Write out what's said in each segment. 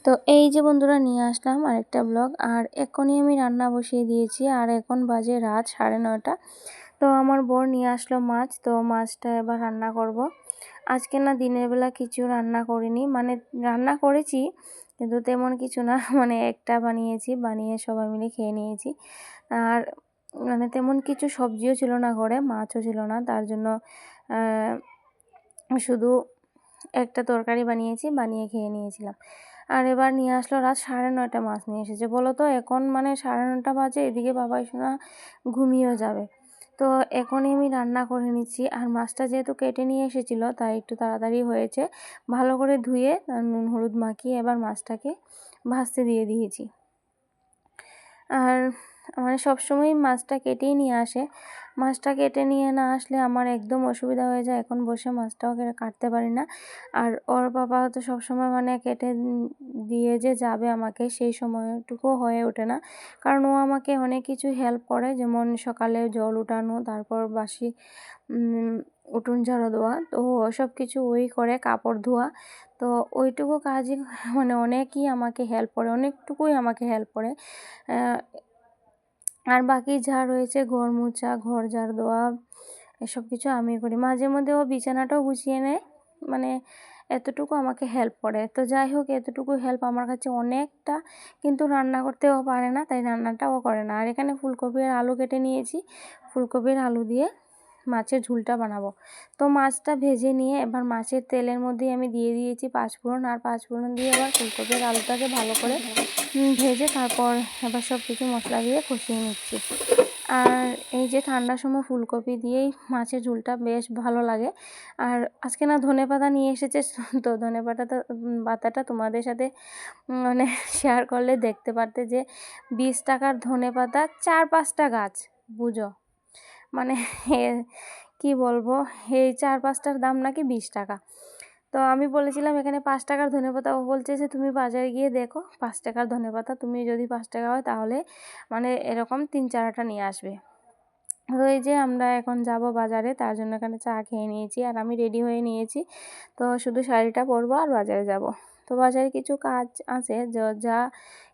তো এই যে বন্ধুরা নিয়ে আসলাম আরেকটা ব্লগ। আর এখনই আমি রান্না বসিয়ে দিয়েছি আর এখন বাজে রাত 9:30। তো আমার বর নিয়ে আসলো মাছ, তো মাছটা এবার রান্না করব। আজকে না দিনের বেলা কিছু রান্না করিনি, মানে রান্না করেছি কিন্তু তেমন কিছু না, মানে একটা বানিয়েছি, বানিয়ে সবাই মিলে খেয়ে নিয়েছি। আর মানে তেমন কিছু সবজিও ছিল না ঘরে, মাছও ছিল না, তার জন্য শুধু একটা তরকারি বানিয়েছি, বানিয়ে খেয়ে নিয়েছিলাম। আর এবার নিয়ে আসলো রাত 9:30 মাছ নিয়ে এসেছে। বলো তো এখন মানে 9:30 বাজে, এদিকে বাবাই সোনা ঘুমিয়েও যাবে। তো এখনই আমি রান্না করে নিচ্ছি। আর মাছটা যেহেতু কেটে নিয়ে এসেছিলো তাই একটু তাড়াতাড়ি হয়েছে। ভালো করে ধুয়ে নুন হলুদ মাখিয়ে এবার মাছটাকে ভাজতে দিয়ে দিয়েছি। আর মানে সবসময় মাছটা কেটেই নিয়ে আসে, মাছটা কেটে নিয়ে না আসলে আমার একদম অসুবিধা হয়ে যায়, এখন বসে মাছটাও কাটতে পারি না। আর ওর বাবা তো সবসময় মানে কেটে দিয়ে যে যাবে আমাকে, সেই সময়টুকু হয়ে ওঠে না, কারণ ও আমাকে অনেক কিছু হেল্প করে, যেমন সকালে জল উঠানো, তারপর বাসি উঠোন ঝাড়ু দেওয়া, তো সব কিছু ওই করে, কাপড় ধোয়া। তো ওইটুকু কাজই মানে অনেকই আমাকে হেল্প করে, অনেকটুকুই আমাকে হেল্প করে। আর বাকি যা রয়েছে ঘর মোছা, ঘর ঝাড় দেওয়া, এসব কিছু আমি করি। মাঝে মধ্যে ও বিছানাটাও গুছিয়ে নেয়, মানে এতটুকু আমাকে হেল্প করে। তো যাই হোক, এতটুকু হেল্প আমার কাছে অনেকটা, কিন্তু রান্না করতেও পারে না, তাই রান্নাটাও করে না। আর এখানে ফুলকপি আর আলু কেটে নিয়েছি, ফুলকপির আলু দিয়ে মাছের ঝুলটা বানাবো। তো মাছটা ভেজে নিয়ে এবার মাছের তেলের মধ্যেই আমি দিয়ে দিয়েছি পাঁচফোড়ন, আর পাঁচফোড়ন দিয়ে এবার ফুলকপির আলুটাকে ভালো করে ভেজে তারপর এবার সব কিছু মশলা দিয়ে কষিয়ে নিচ্ছি। আর এই যে ঠান্ডার সময় ফুলকপি দিয়েই মাছের ঝোলটা বেশ ভালো লাগে। আর আজকে না ধনেপাতা নিয়ে এসেছে, তো পাতাটা তোমাদের সাথে মানে শেয়ার করলে দেখতে পারতে যে 20 টাকার ধনেপাতা 4-5টা গাছ, বুঝো মানে কি বলবো, এই 4-5টার দাম নাকি 20 টাকা। তো আমি বলেছিলাম এখানে 5 টাকার ধনেপাতা, ও বলছে যে তুমি বাজারে গিয়ে দেখো 5 টাকার ধনেপাতা, তুমি যদি 5 টাকা হয় তাহলে মানে এরকম 3-4টা নিয়ে আসবে। তো এই যে আমরা এখন যাব বাজারে, তার জন্য এখানে চা খেয়ে নিয়েছি আর আমি রেডি হয়ে নিয়েছি। তো শুধু শাড়িটা পরবো আর বাজারে যাব। তো বাজারে কিছু কাজ আছে, যা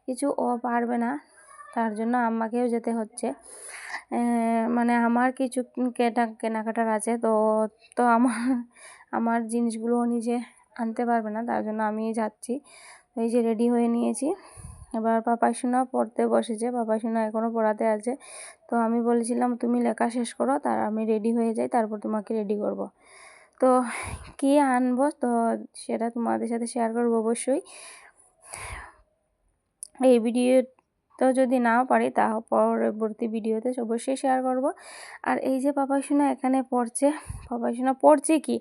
কিছু ও পারবে না, তার জন্য আম্মাকেও যেতে হচ্ছে। মানে আমার কিছু কেনাকাটার আছে, তো তো আমার জিনিসগুলো নিজে আনতে পারবে না, তার জন্য আমি যাচ্ছি। এই যে রেডি হয়ে নিয়েছি। এবার পাপাই সোনা পড়তে বসেছে, পাপাই সোনা এখনও পড়াতে আছে। তো আমি বলেছিলাম তুমি লেখা শেষ করো, তার আমি রেডি হয়ে যাই, তারপর তোমাকে রেডি করব। তো কি আনবো তো সেটা তোমাদের সাথে শেয়ার করবো অবশ্যই। এই ভিডিওতেও যদি নাও পারি তা পরবর্তী ভিডিওতে অবশ্যই শেয়ার করব। আর এই যে পাপাই সোনা এখানে পড়ছে, পাপাই সোনা পড়ছে কি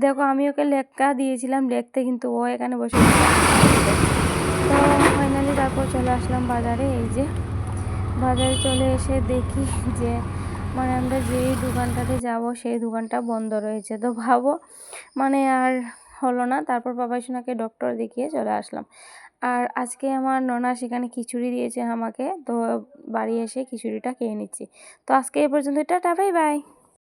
দেখো, আমি ওকে লেখা দিয়েছিলাম লিখতে, কিন্তু ও এখানে বসে। তো ফাইনালি তারপর চলে আসলাম বাজারে। এই যে বাজারে চলে এসে দেখি যে মানে আমরা যেই দোকানটাতে যাব সেই দোকানটা বন্ধ রয়েছে। তো ভাবো মানে আর হলো না, তারপর পাপাই সোনাকে ডক্টর দেখিয়ে চলে আসলাম। আর আজকে আমার ননা সেখানে খিচুড়ি দিয়েছে আমাকে, তো বাড়ি এসে খিচুড়িটা খেয়ে নিচ্ছি। তো আজকে এই পর্যন্ত, টাটা, বাই বাই।